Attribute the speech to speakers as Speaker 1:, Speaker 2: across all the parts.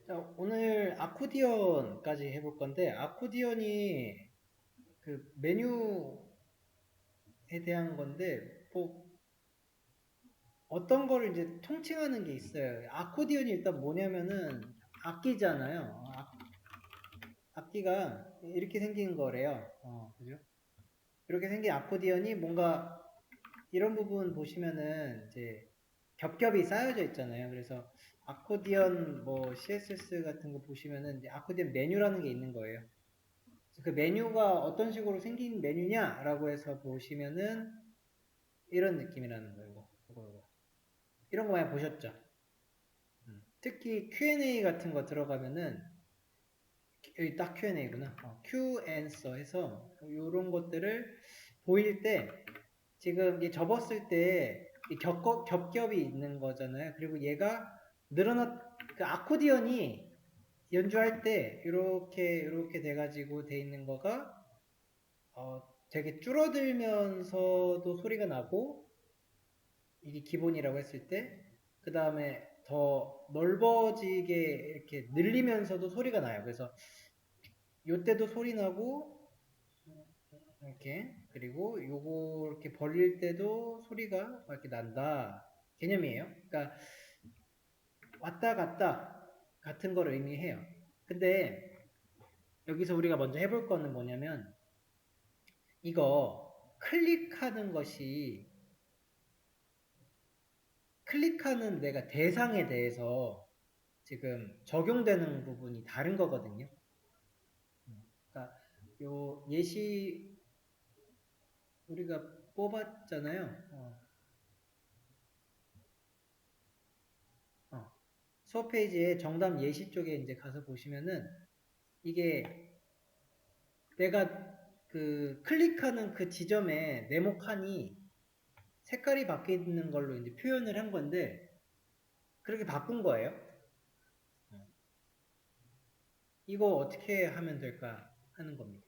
Speaker 1: 자, 오늘 아코디언까지 해볼 건데, 아코디언이 그 메뉴에 대한 건데, 뭐, 어떤 거를 이제 통칭하는 게 있어요. 아코디언이 일단 뭐냐면은, 악기잖아요. 악기가 이렇게 생긴 거래요. 그죠? 이렇게 생긴 아코디언이 뭔가, 이런 부분 보시면은, 이제, 겹겹이 쌓여져 있잖아요. 그래서, 아코디언 뭐, CSS 같은 거 보시면은, 이제 아코디언 메뉴라는 게 있는 거예요. 그 메뉴가 어떤 식으로 생긴 메뉴냐라고 해서 보시면은 이런 느낌이라는 거예요. 이거. 이런 거 많이 보셨죠? 특히 Q&A 같은 거 들어가면은 여기 딱 Q&A구나. Q answer 해서 이런 것들을 보일 때 지금 이 접었을 때 겹겹이 있는 거잖아요. 그리고 얘가 그 아코디언이 연주할 때 이렇게 돼가지고 돼 있는 거가 되게 줄어들면서도 소리가 나고, 이게 기본이라고 했을 때, 그 다음에 더 넓어지게 이렇게 늘리면서도 소리가 나요. 그래서 요때도 소리 나고, 이렇게, 그리고 요거 이렇게 벌릴 때도 소리가 이렇게 난다. 개념이에요. 그러니까 왔다 갔다 같은 걸 의미해요. 근데 여기서 우리가 먼저 해볼 거는 뭐냐면, 이거 클릭하는 내가 대상에 대해서 지금 적용되는 부분이 다른 거거든요. 그러니까 요 예시 우리가 뽑았잖아요. 어. 수업 페이지에 정답 예시 쪽에 이제 가서 보시면은 이게 내가 그 클릭하는 그 지점에 네모칸이 색깔이 바뀌는 걸로 이제 표현을 한 건데 그렇게 바꾼 거예요. 이거 어떻게 하면 될까 하는 겁니다.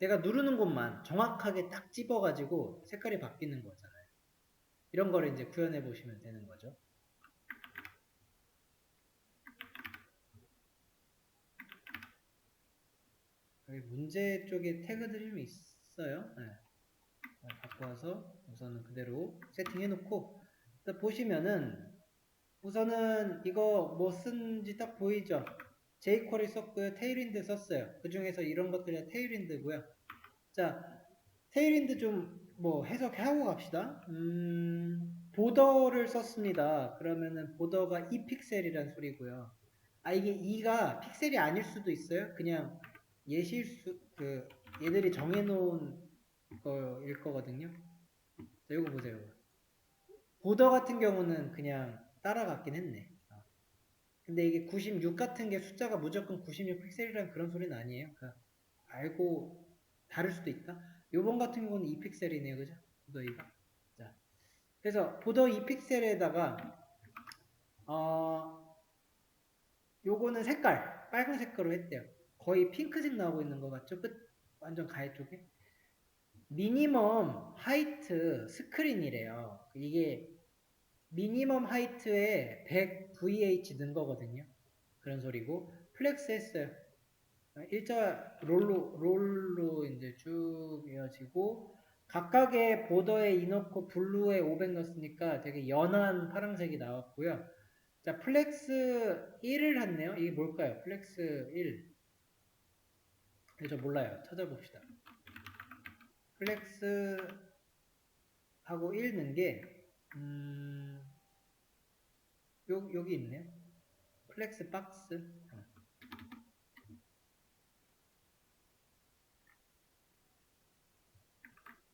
Speaker 1: 내가 누르는 곳만 정확하게 딱 집어가지고 색깔이 바뀌는 거잖아요. 이런 거를 이제 구현해 보시면 되는 거죠. 여기 문제 쪽에 태그들이 좀 있어요. 네. 갖고 와서 우선은 그대로 세팅해 놓고 보시면은 우선은 이거 뭐 쓴지 딱 보이죠? jQuery 썼고요. 테일윈드 썼어요. 그 중에서 이런 것들이 테일윈드고요. 자, 테일윈드 좀 뭐 해석하고 갑시다. 보더를 썼습니다. 그러면은 보더가 2픽셀이란 소리고요. 이게 2가 픽셀이 아닐 수도 있어요. 그냥 얘들이 정해놓은 거일 거거든요. 자, 이거 보세요. 보더 같은 경우는 그냥 따라갔긴 했네. 근데 이게 96 같은 게 숫자가 무조건 96 픽셀이란 그런 소리는 아니에요. 그러니까 알고 다를 수도 있다. 요번 같은 경우는 2픽셀이네요. 그죠? 보더 2가. 자, 그래서 보더 2픽셀에다가 요거는 색깔 빨간 색깔로 했대요. 거의 핑크색 나오고 있는 것 같죠? 끝 완전 가해 쪽에. 미니멈 하이트 스크린이래요. 이게 미니멈 하이트에 100 VH 는 거거든요. 그런 소리고 플렉스 했어요. 일자 롤로 이제 쭉 이어지고 각각의 보더에 이너코 블루에 500 넣었으니까 되게 연한 파란색이 나왔고요. 자, 플렉스 1을 했네요. 이게 뭘까요? 플렉스 1. 저 몰라요. 찾아봅시다. 플렉스 하고 1 넣은 게 여기 있네요. 플렉스 박스.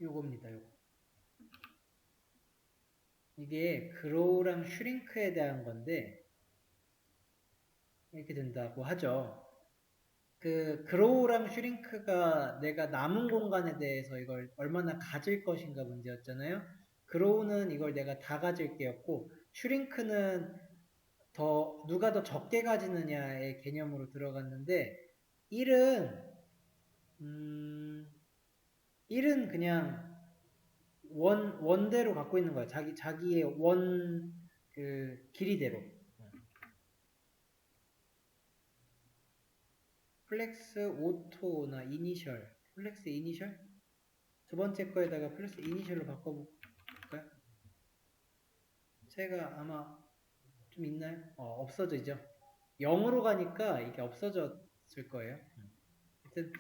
Speaker 1: 요겁니다. 요거. 이게 그로우랑 슈링크에 대한 건데 이렇게 된다고 하죠. 그 그로우랑 슈링크가 내가 남은 공간에 대해서 이걸 얼마나 가질 것인가 문제였잖아요. 그로우는 이걸 내가 다 가질 게였고 슈링크는 누가 더 적게 가지느냐의 개념으로 들어갔는데 1은 1은 그냥 원대로 갖고 있는 거야. 자기의 그 길이대로. 플렉스 오토나 이니셜, 플렉스 이니셜? 두 번째 거에다가 플렉스 이니셜로 바꿔볼까요? 차이가 아마 좀 있나요? 없어지죠. 0으로 가니까 이게 없어졌을 거예요. 하여튼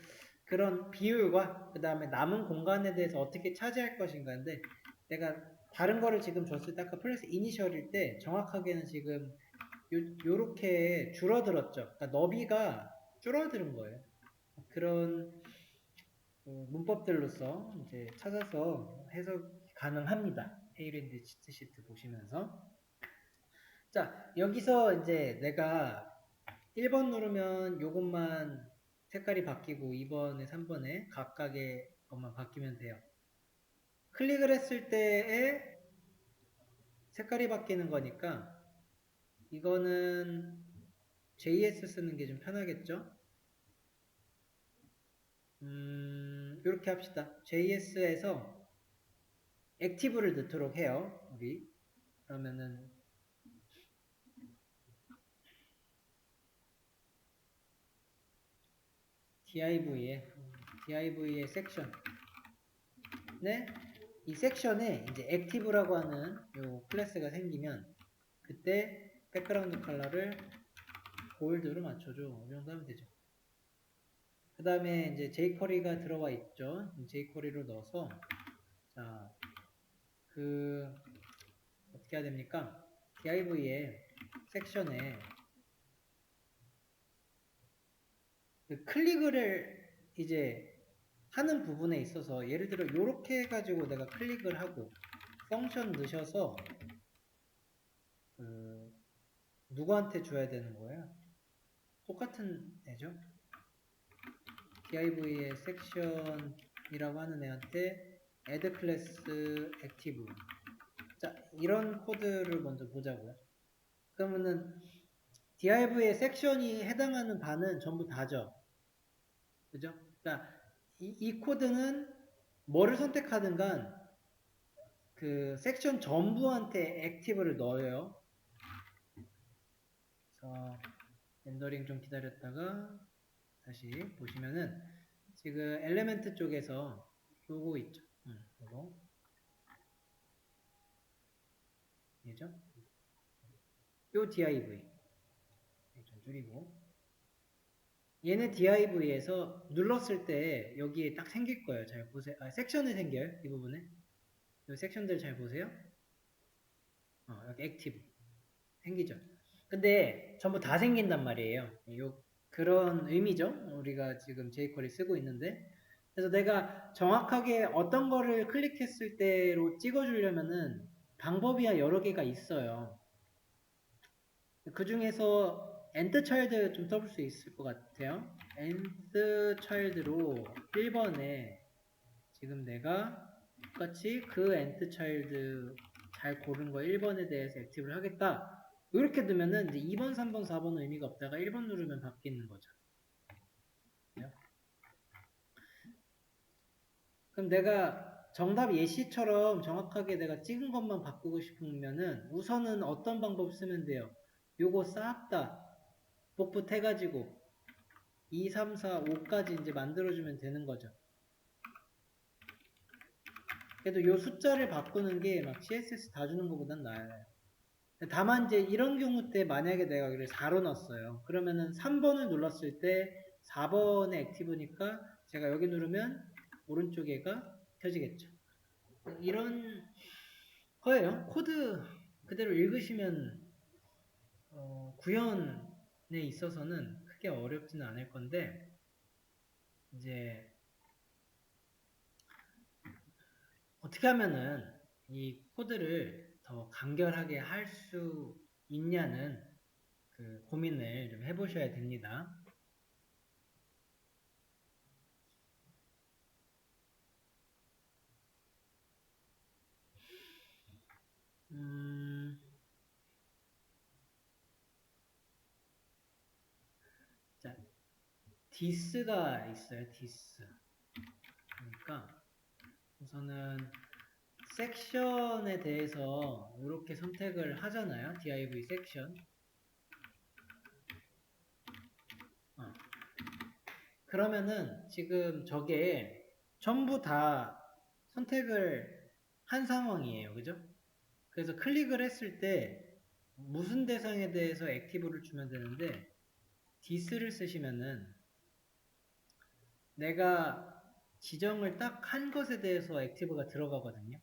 Speaker 1: 그런 비율과 그 다음에 남은 공간에 대해서 어떻게 차지할 것인가인데, 내가 다른 거를 지금 줬을 때 아까 플렉스 이니셜일 때 정확하게는 지금 요렇게 줄어들었죠. 그러니까 너비가 줄어드는 거예요. 그런 문법들로서 이제 찾아서 해석 가능합니다. 헤이랜드 치트시트 보시면서. 자, 여기서 이제 내가 1번 누르면 요것만 색깔이 바뀌고 2번에 3번에 각각의 것만 바뀌면 돼요. 클릭을 했을 때에 색깔이 바뀌는 거니까 이거는 JS 쓰는 게 좀 편하겠죠? 이렇게 합시다. JS에서 액티브를 넣도록 해요. 우리 그러면은 div의 섹션. 네? 이 섹션에 이제 액티브라고 하는 요 클래스가 생기면 그때 백그라운드 컬러를 골드로 맞춰줘. 이 정도 하면 되죠. 그 다음에 이제 jQuery가 들어와 있죠. jQuery로 넣어서 자, 어떻게 해야 됩니까? div의 섹션에 클릭을 이제 하는 부분에 있어서 예를 들어 이렇게 해가지고 내가 클릭을 하고 펑션 넣으셔서 누구한테 줘야 되는 거예요? 똑같은 애죠. div의 섹션이라고 하는 애한테 add class active. 자, 이런 코드를 먼저 보자고요. 그러면은 div의 섹션이 해당하는 바는 전부 다죠. 그죠? 그러니까 이 코드는 뭐를 선택하든간 그 섹션 전부한테 액티브를 넣어요. 그래서 렌더링 좀 기다렸다가 다시 보시면은 지금 엘리멘트 쪽에서 요거 있죠. 요거 얘죠? 요 div 좀 줄이고 얘네 div에서 눌렀을 때 여기에 딱 생길 거예요. 잘 보세요. 섹션에 생겨요. 이 부분에 이 섹션들 잘 보세요. 여기 액티브 생기죠. 근데 전부 다 생긴단 말이에요. 그런 의미죠. 우리가 지금 jQuery 쓰고 있는데. 그래서 내가 정확하게 어떤 거를 클릭했을 때로 찍어주려면은 방법이 여러 개가 있어요. 그 중에서 nth child 좀 써볼 수 있을 것 같아요. nth child로 1번에 지금 내가 똑같이 그 nth child 잘 고른 거 1번에 대해서 액티브를 하겠다. 이렇게 두면은 이제 2번, 3번, 4번은 의미가 없다가 1번 누르면 바뀌는 거죠. 그럼 내가 정답 예시처럼 정확하게 내가 찍은 것만 바꾸고 싶으면은 우선은 어떤 방법 쓰면 돼요? 요거 싹 다 복붙해가지고 2, 3, 4, 5까지 이제 만들어주면 되는 거죠. 그래도 요 숫자를 바꾸는 게 막 CSS 다 주는 것보단 나아요. 다만 이제 이런 경우 때 만약에 내가 그걸 4로 넣었어요. 그러면은 3번을 눌렀을 때 4번의 액티브니까 제가 여기 누르면 오른쪽에가 켜지겠죠. 이런 거예요. 코드 그대로 읽으시면 구현에 있어서는 크게 어렵지는 않을 건데 이제 어떻게 하면은 이 코드를 더 간결하게 할 수 있냐는 그 고민을 좀 해보셔야 됩니다. 자, this가 있어요. this. 그러니까 우선은 섹션에 대해서 이렇게 선택을 하잖아요. div 섹션. 그러면은 지금 저게 전부 다 선택을 한 상황이에요. 그죠? 그래서 클릭을 했을 때 무슨 대상에 대해서 액티브를 주면 되는데 this를 쓰시면은 내가 지정을 딱 한 것에 대해서 액티브가 들어가거든요.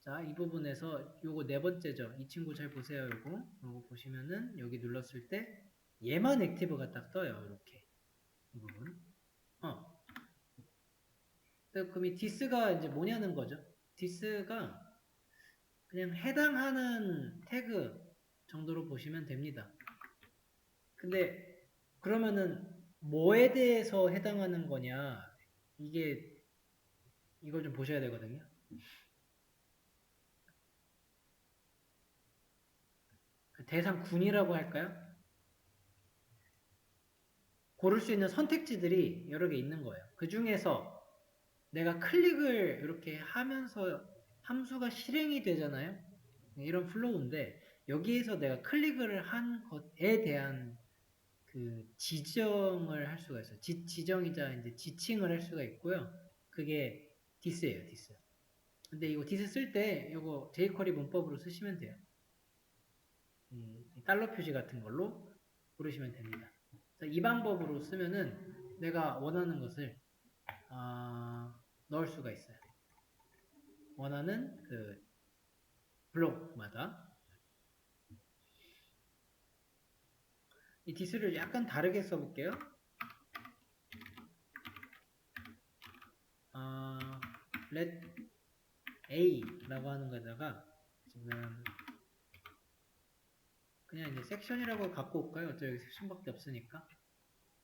Speaker 1: 자, 이 부분에서 요거 네 번째죠. 이 친구 잘 보세요. 요거 보시면은 여기 눌렀을 때 얘만 액티브가 딱 떠요. 이렇게 이 부분. 그럼 이 this가 이제 뭐냐는 거죠. this가 그냥 해당하는 태그 정도로 보시면 됩니다. 근데 그러면은 뭐에 대해서 해당하는 거냐? 이걸 좀 보셔야 되거든요. 그 대상 군이라고 할까요? 고를 수 있는 선택지들이 여러 개 있는 거예요. 그 중에서 내가 클릭을 이렇게 하면서 함수가 실행이 되잖아요. 이런 플로우인데 여기에서 내가 클릭을 한 것에 대한 그 지정을 할 수가 있어요. 지정이자 이제 지칭을 할 수가 있고요. 그게 this예요, this. 근데 이거 this 쓸 때 이거 jQuery 문법으로 쓰시면 돼요. 달러 표시 같은 걸로 부르시면 됩니다. 이 방법으로 쓰면은 내가 원하는 것을 넣을 수가 있어요. 원하는 그 블록마다 이 this를 약간 다르게 써볼게요. let a라고 하는 거다가 지금 그냥 이제 섹션이라고 갖고 올까요? 어차피 여기 섹션밖에 없으니까.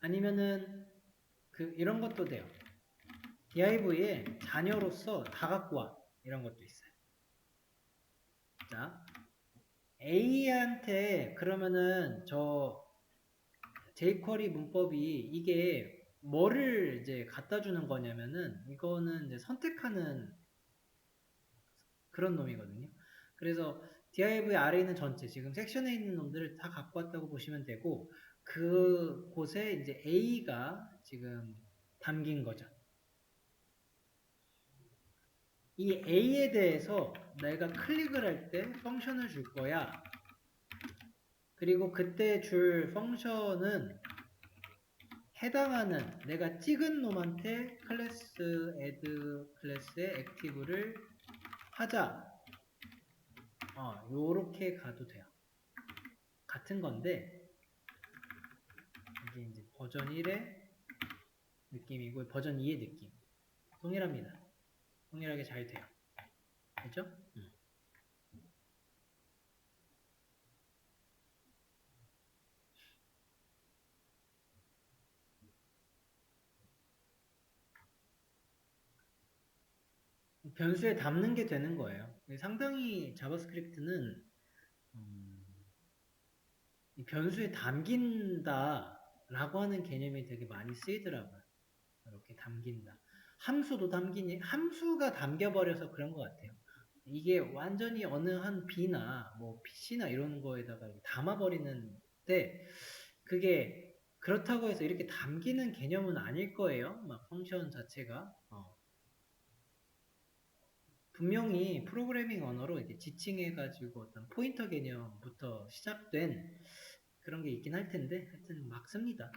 Speaker 1: 아니면은 이런 것도 돼요. div의 자녀로서 다 갖고 와. 이런 것도 있어요. 자, A한테 그러면은 저 jQuery 문법이 이게 뭐를 이제 갖다 주는 거냐면은 이거는 이제 선택하는 그런 놈이거든요. 그래서 div 아래에 있는 전체 지금 섹션에 있는 놈들을 다 갖고 왔다고 보시면 되고 그곳에 이제 A가 지금 담긴 거죠. 이 A에 대해서 내가 클릭을 할 때 펑션을 줄 거야. 그리고 그때 줄 펑션은 해당하는 내가 찍은 놈한테 클래스 add 클래스의 액티브를 하자. 요렇게 가도 돼요. 같은 건데 이게 이제 버전 1의 느낌이고 버전 2의 느낌 동일합니다. 동일하게 잘 돼요. 그죠? 변수에 담는 게 되는 거예요. 상당히 자바스크립트는 이 변수에 담긴다 라고 하는 개념이 되게 많이 쓰이더라고요. 이렇게 담긴다. 함수도 함수가 담겨버려서 그런 것 같아요. 이게 완전히 어느 한 B나 뭐 PC나 이런 거에다가 담아버리는데 그게 그렇다고 해서 이렇게 담기는 개념은 아닐 거예요. 막 펑션 자체가. 분명히 프로그래밍 언어로 이렇게 지칭해가지고 어떤 포인터 개념부터 시작된 그런 게 있긴 할 텐데 하여튼 막 씁니다.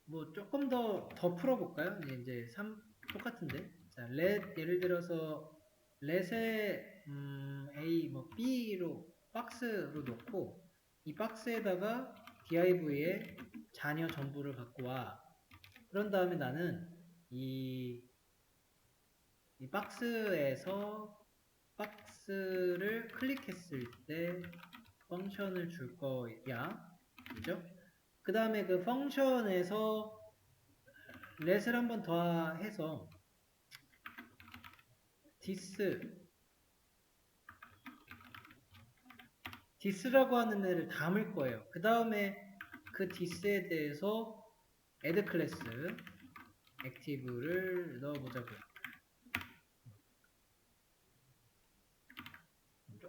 Speaker 1: 뭐 조금 더 풀어볼까요? 이제 똑같은데. 자, let 예를 들어서 let에 a 뭐 b로 박스로 놓고 이 박스에다가 div의 자녀 전부를 갖고 와. 그런 다음에 나는 이 박스에서 박스를 클릭했을 때 펑션을 줄 거야. 그죠? 그 다음에 그 펑션에서 let을 한번 더 해서 this라고 하는 애를 담을 거예요. 그 다음에 그 this에 대해서 add 클래스 액티브를 넣어보자고요.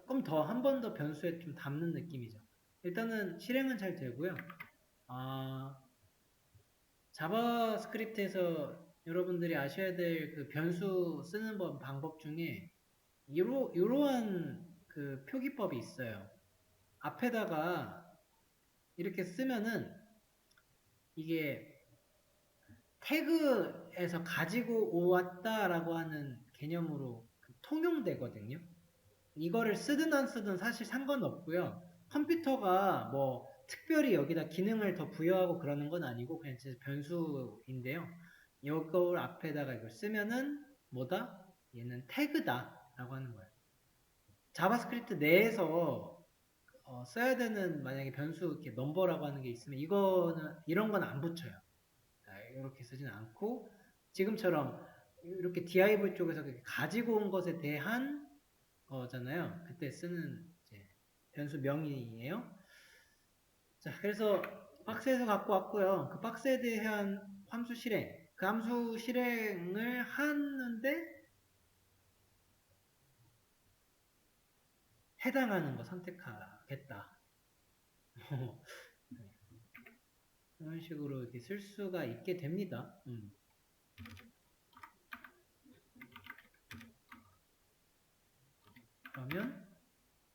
Speaker 1: 조금 더 한 번 더 변수에 좀 담는 느낌이죠. 일단은 실행은 잘 되고요. 아, 자바스크립트에서 여러분들이 아셔야 될 그 변수 쓰는 방법 중에 이러한 그 표기법이 있어요. 앞에다가 이렇게 쓰면은 이게 태그에서 가지고 오왔다라고 하는 개념으로 통용되거든요. 이거를 쓰든 안 쓰든 사실 상관없고요. 컴퓨터가 뭐 특별히 여기다 기능을 더 부여하고 그러는 건 아니고 그냥 진짜 변수인데요. 이걸 앞에다가 이걸 쓰면은 뭐다? 얘는 태그다 라고 하는 거예요. 자바스크립트 내에서 써야 되는 만약에 변수 이렇게 넘버라고 하는 게 있으면 이런 건 안 붙여요. 이렇게 쓰진 않고 지금처럼 이렇게 div 쪽에서 가지고 온 것에 대한 거잖아요. 그때 쓰는 이제 변수 명이에요. 자, 그래서 박스에서 갖고 왔고요. 그 박스에 대한 함수 실행, 그 함수 실행을 하는데 해당하는 거 선택하겠다. 이런 식으로 이렇게 쓸 수가 있게 됩니다. 그러면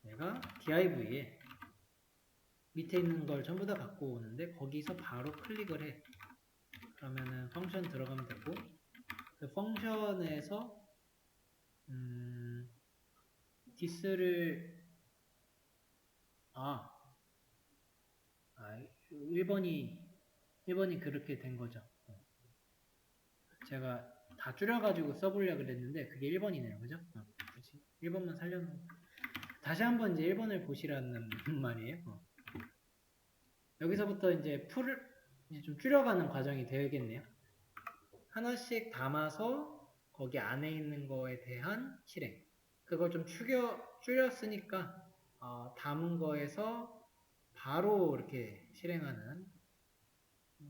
Speaker 1: 내가 div에 밑에 있는 걸 전부 다 갖고 오는데 거기서 바로 클릭을 해. 그러면은 펑션 들어가면 되고 그 펑션에서 this를 1번이 그렇게 된 거죠. 제가 다 줄여가지고 써보려고 그랬는데 그게 1번이네요. 그죠? 그렇지. 1번만 살려놓고 다시 한번 이제 1번을 보시라는 말이에요. 여기서부터 이제 이제 좀 줄여가는 과정이 되겠네요. 하나씩 담아서 거기 안에 있는 거에 대한 실행. 그걸 좀 줄였으니까 담은 거에서 바로 이렇게 실행하는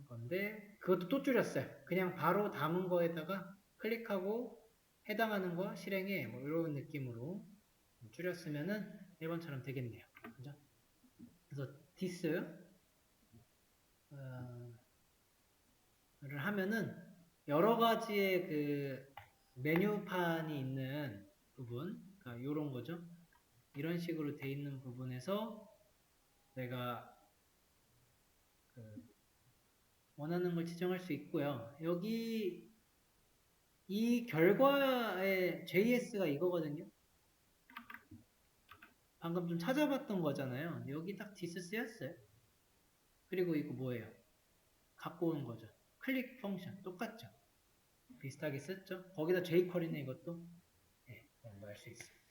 Speaker 1: 건데 그것도 또 줄였어요. 그냥 바로 담은 거에다가 클릭하고 해당하는 거 실행해 뭐 이런 느낌으로 줄였으면은 1번처럼 되겠네요. 그죠? 그래서 this 를 하면은 여러 가지의 그 메뉴판이 있는 부분, 그러니까 요런 거죠. 이런 식으로 돼 있는 부분에서 내가 그 원하는 걸 지정할 수 있고요. 여기 이 결과의 JS가 이거거든요. 방금 좀 찾아봤던 거잖아요. 여기 딱 this 쓰였어요. 그리고 이거 뭐예요? 갖고 오는 거죠. 클릭 펑션 똑같죠. 비슷하게 썼죠. 거기다 jQuery네 이것도. 네, 알 수 있어요.